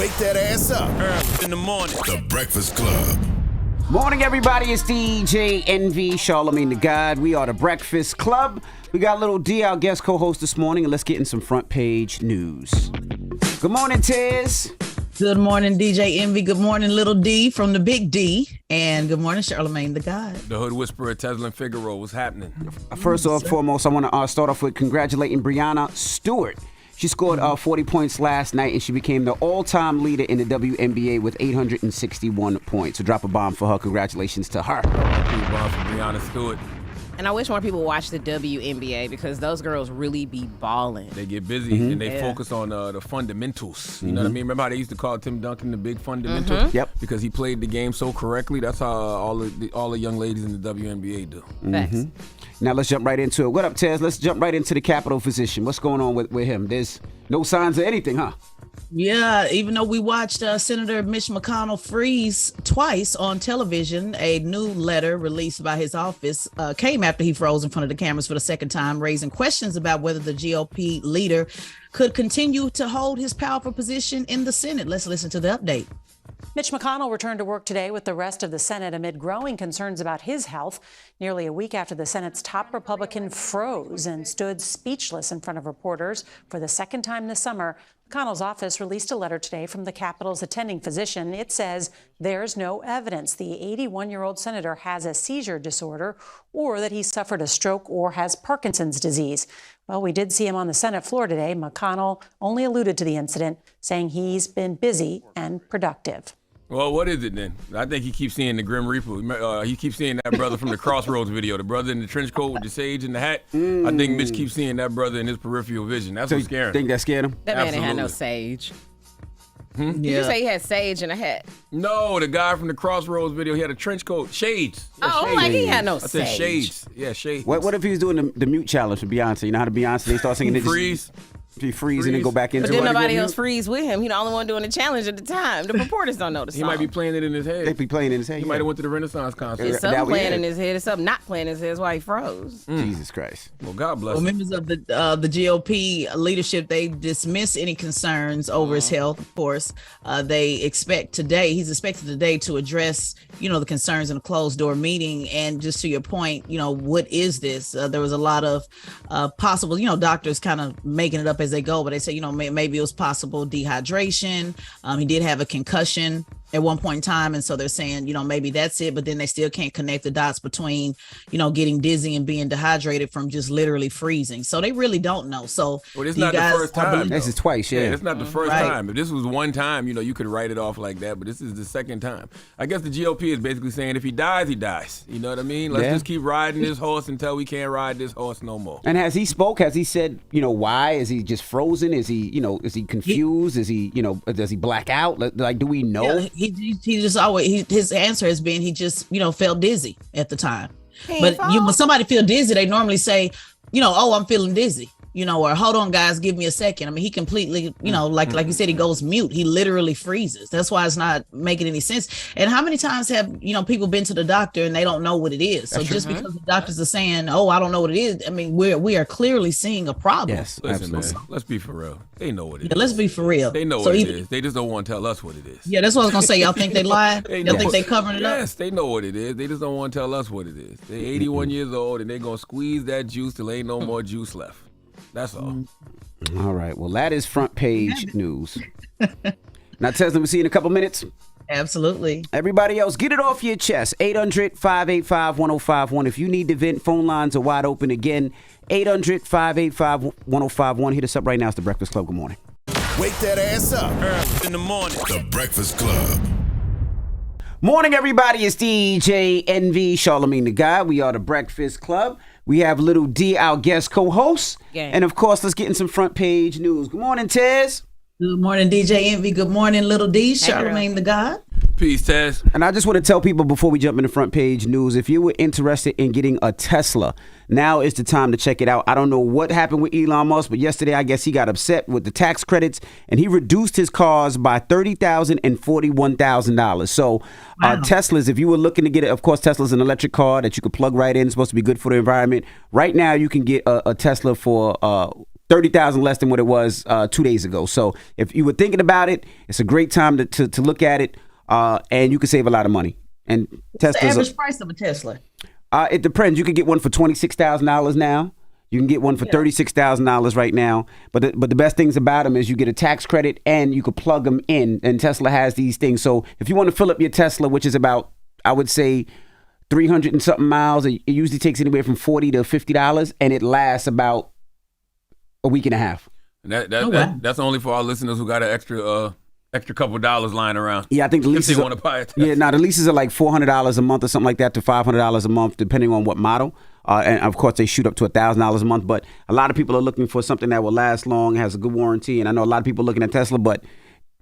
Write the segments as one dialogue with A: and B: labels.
A: Wake that ass up. Early in the morning. The Breakfast Club.
B: Morning, everybody. It's DJ Envy, Charlamagne the God. We are the Breakfast Club. We got Little D, our guest co-host this morning, and let's get in some front page news. Good morning, Tiz.
C: Good morning, DJ Envy. Good morning, Little D from the Big D. And good morning, Charlamagne the God.
D: The Hood Whisperer, Tesla and Figaro. What's happening?
B: First off, foremost, I want to start off with congratulating Breanna Stewart. She scored 40 points last night, and she became the all-time leader in the WNBA with 861 points. So drop a bomb for her. Congratulations to her.
D: Bomb for Breanna Stewart.
E: And I wish more people watch the WNBA because those girls really be balling.
D: They get busy and they focus on the fundamentals. You know what I mean? Remember how they used to call Tim Duncan the big fundamental?
B: Yep.
D: Because he played the game so correctly. That's how all the young ladies in the WNBA do.
E: Facts.
B: Now let's jump right into it. What up, Tez? Let's jump right into the Capitol physician. What's going on with him? There's no signs of anything, huh?
C: Yeah, even though we watched Senator Mitch McConnell freeze twice on television, a new letter released by his office came after he froze in front of the cameras for the second time, raising questions about whether the GOP leader could continue to hold his powerful position in the Senate. Let's listen to the update.
F: Mitch McConnell returned to work today with the rest of the Senate amid growing concerns about his health, nearly a week after the Senate's top Republican froze and stood speechless in front of reporters for the second time this summer. McConnell's office released a letter today from the Capitol's attending physician. It says there's no evidence the 81-year-old senator has a seizure disorder or that he suffered a stroke or has Parkinson's disease. Well, we did see him on the Senate floor today. McConnell only alluded to the incident, saying he's been busy and productive.
D: Well, what is it then? I think he keeps seeing the Grim Reaper. He keeps seeing that brother from the Crossroads video, the brother in the trench coat with the sage and the hat. I think Mitch keeps seeing that brother in his peripheral vision. That's what's scaring him.
B: Think that scared him?
E: That man didn't have no sage. Did you say he had sage and a hat?
D: No, the guy from the Crossroads video, he had a trench coat. Shades. Yeah,
E: I'm like, he had no
D: I said
E: sage.
D: shades. Yeah, shades.
B: What if he was doing the mute challenge for Beyonce? You know how the Beyonce, they start singing it.
D: Freeze.
B: He freeze and then go back into
E: But
B: it.
E: then nobody else freeze with him. He the only one doing the challenge at the time. The reporters don't know the song.
D: He might be playing it in his head.
B: They be playing in his head.
D: He might have went to the Renaissance concert.
E: It's something playing in his head. It's something not playing in his head. That's why he froze.
B: Jesus Christ.
D: Well, God bless him.
C: Members of the GOP leadership, they dismiss any concerns over his health, of course. He's expected today to address, the concerns in a closed door meeting. And just to your point, what is this? There was a lot of possible, doctors kind of making it up as they go, but they say, maybe it was possible dehydration. He did have a concussion at one point in time. And so they're saying, maybe that's it, but then they still can't connect the dots between, getting dizzy and being dehydrated from just literally freezing. So they really don't know. So
D: it's not the first time.
B: This is twice, yeah.
D: It's not the first time. If this was one time, you could write it off like that, but this is the second time. I guess the GOP is basically saying if he dies, he dies. You know what I mean? Let's just keep riding this horse until we can't ride this horse no more.
B: And has he spoke? Has he said, why? Is he just frozen? Is he, is he confused? Is he, does he black out? Like, do we know?
C: Yeah, he just always, his answer has been, he just, felt dizzy at the time. But when somebody feel dizzy, they normally say, I'm feeling dizzy. Or hold on, guys, give me a second. I mean, he completely, like you said, he goes mute. He literally freezes. That's why it's not making any sense. And how many times have, people been to the doctor and they don't know what it is? So just because the doctors are saying, I don't know what it is. I mean, we are clearly seeing a problem.
B: Yes,
D: listen, man, let's be for real. They know what it is.
C: Let's be for real.
D: They know what it is. They just don't want to tell us what it is.
C: Yeah, that's what I was going to say. Y'all think they lied? Y'all think they covering it up?
D: Yes, they know what it is. They just don't want to tell us what it is. They're 81 years old and they're going to squeeze that juice till ain't no more juice left. That's all.
B: All right. Well, that is front page news. Now, Tesla, we'll see you in a couple minutes.
C: Absolutely.
B: Everybody else, get it off your chest. 800-585-1051. If you need to vent, phone lines are wide open again. 800-585-1051. Hit us up right now. It's The Breakfast Club. Good morning.
A: Wake that ass up. Early in the morning. The Breakfast Club.
B: Morning, everybody. It's DJ Envy, Charlamagne the God. We are The Breakfast Club. We have Little D, our guest co-host.
E: Yeah.
B: And, of course, let's get in some front page news. Good morning, Tez.
C: Good morning, DJ Envy. Good morning, Little D. Charlamagne the God.
D: Peace, Tez.
B: And I just want to tell people before we jump into front page news, if you were interested in getting a Tesla, now is the time to check it out. I don't know what happened with Elon Musk, but yesterday I guess he got upset with the tax credits and he reduced his cars by $30,000 and $41,000. So Teslas, if you were looking to get it, of course, Tesla's an electric car that you could plug right in. It's supposed to be good for the environment. Right now, you can get a Tesla for $30,000 less than what it was 2 days ago. So if you were thinking about it, it's a great time to look at it, and you can save a lot of money. And
C: what's the average price of a Tesla?
B: It depends. You could get one for $26,000 now. You can get one for $36,000 right now. But the best things about them is you get a tax credit and you could plug them in. And Tesla has these things. So if you want to fill up your Tesla, which is about, I would say, 300 and something miles, it usually takes anywhere from $40 to $50, and it lasts about a week and a half.
D: That's only for our listeners who got an extra couple dollars lying around.
B: Yeah, I think the leases
D: want to buy a Tesla.
B: Yeah, the leases are like $400 a month or something like that to $500 a month, depending on what model. And of course, they shoot up to $1,000 a month. But a lot of people are looking for something that will last long, has a good warranty. And I know a lot of people looking at Tesla, but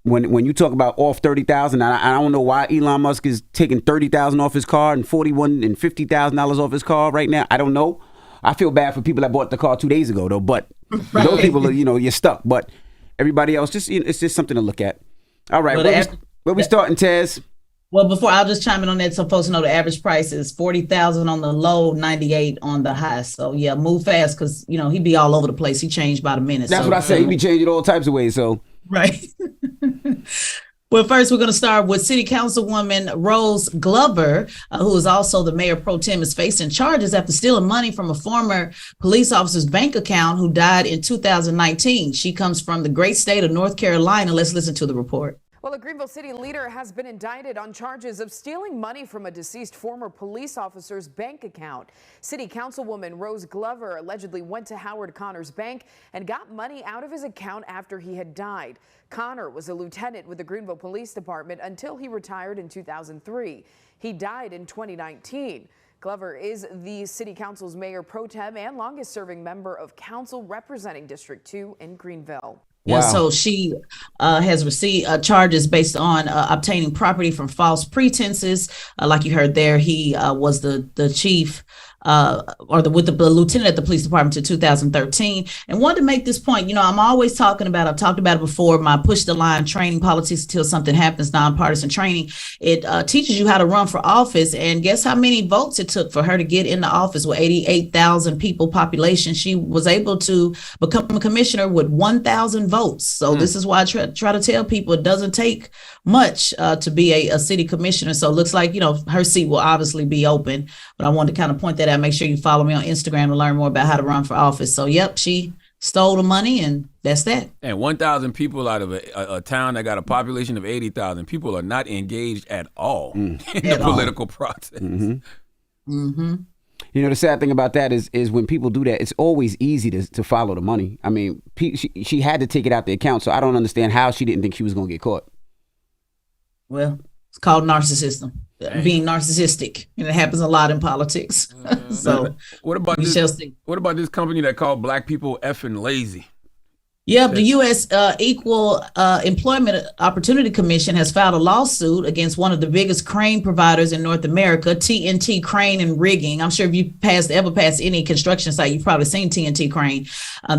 B: when you talk about off $30,000, I don't know why Elon Musk is taking $30,000 off his car and $41,000 and $50,000 off his car right now. I don't know. I feel bad for people that bought the car 2 days ago, though. But those people, are, you're stuck. But everybody else, it's just something to look at. All right, where we starting, Tez?
C: Well, before I'll just chime in on that so folks know the average price is $40,000 on the low, $98,000 on the high. So yeah, move fast because he be all over the place. He changed by the minute.
B: That's what I say. He be changing all types of ways. So
C: right. Well, first we're going to start with City Councilwoman Rose Glover, who is also the mayor pro tem, is facing charges after stealing money from a former police officer's bank account who died in 2019. She comes from the great state of North Carolina. Let's listen to the report.
G: Well, a Greenville city leader has been indicted on charges of stealing money from a deceased former police officer's bank account. City Councilwoman Rose Glover allegedly went to Howard Connor's bank and got money out of his account after he had died. Connor was a lieutenant with the Greenville Police Department until he retired in 2003. He died in 2019. Glover is the city council's mayor pro tem and longest serving member of council representing District 2 in Greenville.
C: Yeah, wow. So she has received charges based on obtaining property from false pretenses. Like you heard there, he was the chief with the lieutenant at the police department to 2013. And wanted to make this point, I'm always talking about, I've talked about it before, my push the line training, politics until something happens, nonpartisan training. It teaches you how to run for office. And guess how many votes it took for her to get into office with 88,000 people population. She was able to become a commissioner with 1,000 votes. So this is why I try to tell people it doesn't take much to be a city commissioner. So it looks like, her seat will obviously be open. But I wanted to kind of point that out. Make sure you follow me on Instagram to learn more about how to run for office. So, yep, she stole the money, and that's that.
D: And 1,000 people out of a town that got a population of 80,000 people are not engaged at all in the political process.
B: Mm-hmm. Mm-hmm. The sad thing about that is when people do that, it's always easy to follow the money. I mean, she had to take it out the account, so I don't understand how she didn't think she was going to get caught.
C: Well, it's called narcissism. Being narcissistic, and it happens a lot in politics. So
D: what about this company that called black people effing lazy?
C: Yeah, the U.S. Equal Employment Opportunity Commission has filed a lawsuit against one of the biggest crane providers in North America, TNT Crane and Rigging. I'm sure if you ever passed any construction site, you've probably seen TNT Crane.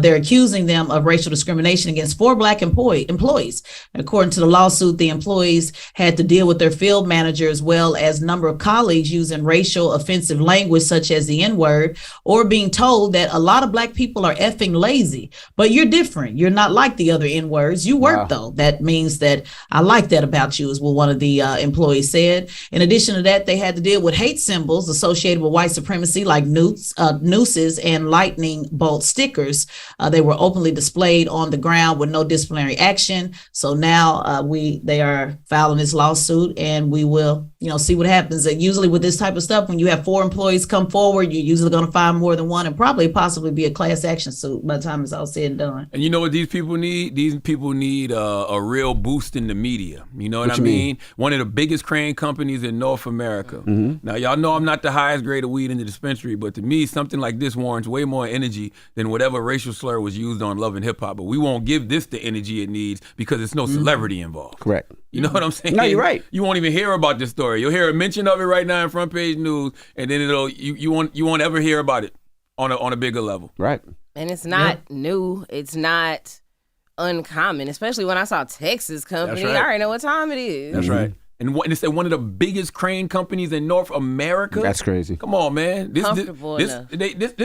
C: They're accusing them of racial discrimination against 4 black employees. According to the lawsuit, the employees had to deal with their field manager as well as a number of colleagues using racial offensive language such as the N-word, or being told that a lot of black people are effing lazy, but you're different. You're not like the other N-words. You work, though. That means that I like that about you, is what one of the employees said. In addition to that, they had to deal with hate symbols associated with white supremacy, like nooses and lightning bolt stickers. They were openly displayed on the ground with no disciplinary action. So now they are filing this lawsuit, and we will see what happens. Usually with this type of stuff, when you have 4 employees come forward, you're usually going to find more than one, and possibly be a class action suit by the time it's all said and done.
D: And you know what these people need? These people need a real boost in the media. You know what I mean? One of the biggest crane companies in North America. Mm-hmm. Now, y'all know I'm not the highest grade of weed in the dispensary, but to me, something like this warrants way more energy than whatever racial slur was used on Love and Hip Hop. But we won't give this the energy it needs because there's no celebrity involved.
B: Correct.
D: You know what I'm saying?
B: No, you're right.
D: You won't even hear about this story. You'll hear a mention of it right now in front page news, and then you won't ever hear about it on a bigger level.
B: Right.
E: And it's not new. It's not uncommon, especially when I saw Texas company.
D: Right.
E: I already know what time it is.
D: That's right. And they said one of the biggest crane companies in North America.
B: That's crazy.
D: Come on, man. This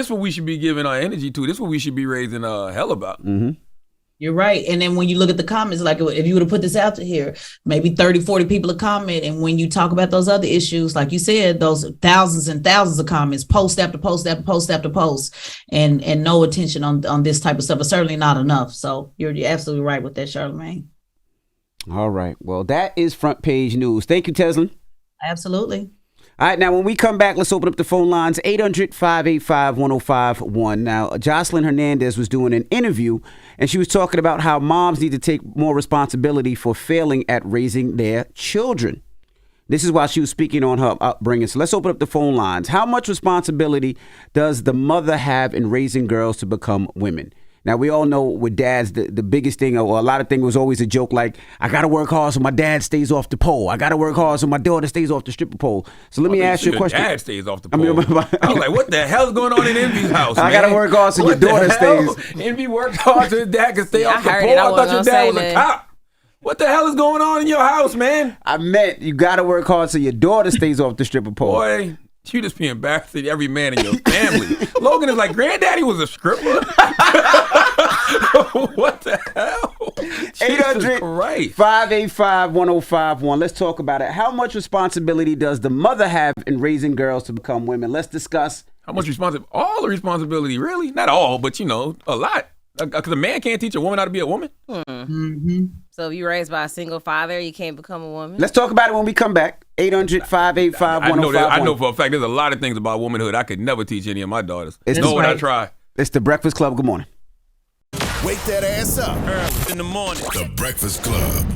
D: what we should be giving our energy to. This is what we should be raising hell about.
B: Mm-hmm.
C: You're right. And then when you look at the comments, like if you would have put this out to here, maybe 30, 40 people would comment. And when you talk about those other issues, like you said, those thousands and thousands of comments, post after post after post after post, and no attention on this type of stuff, is certainly not enough. So you're absolutely right with that, Charlamagne.
B: All right. Well, that is front page news. Thank you, Teslin.
C: Absolutely.
B: All right, now when we come back, let's open up the phone lines, 800-585-1051. Now, Jocelyn Hernandez was doing an interview, and she was talking about how moms need to take more responsibility for failing at raising their children. This is while she was speaking on her upbringing. So let's open up the phone lines. How much responsibility does the mother have in raising girls to become women? Now, we all know with dads, the biggest thing, or a lot of things was always a joke like, I got to work hard so my dad stays off the pole. I got to work hard so my daughter stays off the stripper pole. So let me ask you a question.
D: Dad stays off the pole. I was like, what the hell's going on in Envy's house, man?
B: I got to work hard so your daughter stays.
D: Envy worked hard so his dad can stay off the pole. I thought your dad was a cop. What the hell is going on in your house, man?
B: I meant you got to work hard so your daughter stays off the stripper pole.
D: Boy. You just be embarrassing every man in your family. Logan is like, granddaddy was a stripper? What the hell?
B: 800-585-1051. Let's talk about it. How much responsibility does the mother have in raising girls to become women? Let's discuss.
D: How much responsibility? All the responsibility, really? Not all, but, a lot. Because a man can't teach a woman how to be a woman.
C: Mm-hmm.
E: So if you're raised by a single father, you can't become a woman?
B: Let's talk about it when we come back. 800-585-1051.
D: I know for a fact there's a lot of things about womanhood I could never teach any of my daughters.
B: When
D: I try.
B: It's the Breakfast Club. Good morning.
A: Wake that ass up early in the morning. The Breakfast Club.